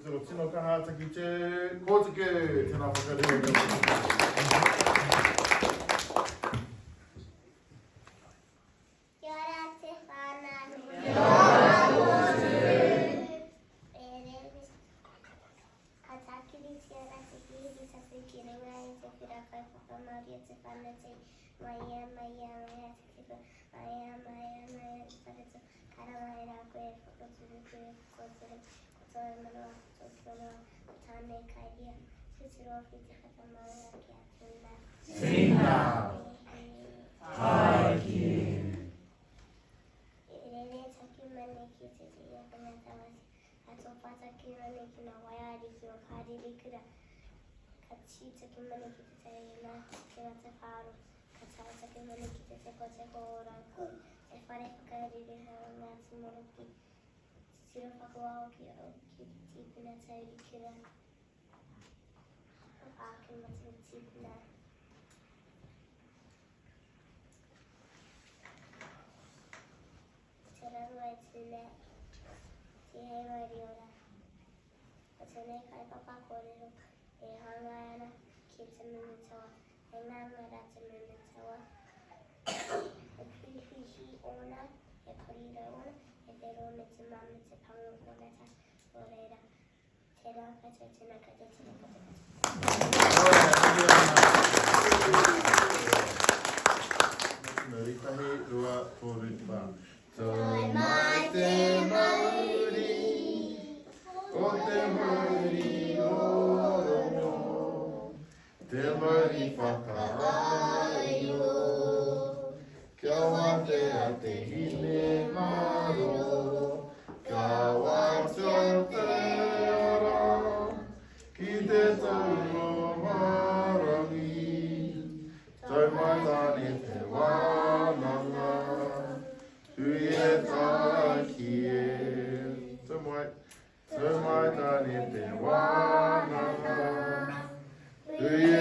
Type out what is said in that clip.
tiro tino kaha taki te kōtuku, tēnā whakareo. Kia ora te whānau. Kia ora te. Ka tākiri te ara te hihiri tapu ki ringa i te whira kaupapa Māori te whānau te maia te tipa, maia te wharetu, karangai rā koe, whakaturu koe, whakoturu, kotoe manoa, tōki manoa, tāne kairia, tuturo ki te whakamaua ki a tūna. Tina. Tahi. Rere taki mane ki te te ia whangatawasi. Ato pataki mane ki ngā waiari ki o kāriri kura. Ka tī taki mane ki te te ina, te wata whāro. Ka tā taki mane ki te teko ora. E whare whakariri hau ngā tumoroki. Tiro whakuao ki tīpuna tauri kura. O āki matu tīpuna. Te rangai tūne. Te hei Māori ora. O tēnei kaupapa kōrero e hangai ana ki te mumutawa. E ngangara te mumutawa. E puhihi ona, e koriro ona, e rero me te mama te pango kōrata o reira. Tēnā katoa, tēnā katoa, tēnā katoa. Rikahi, rua, tōru, wā. Toi mai te Māori, o te Māori orono, te Māori whakaaio, kia wate a te hine maro, kia wate te ara, ki te tauro marangi, tau mai tani te wānanga, hui e tāki e, tau mai tani te wānanga, hui e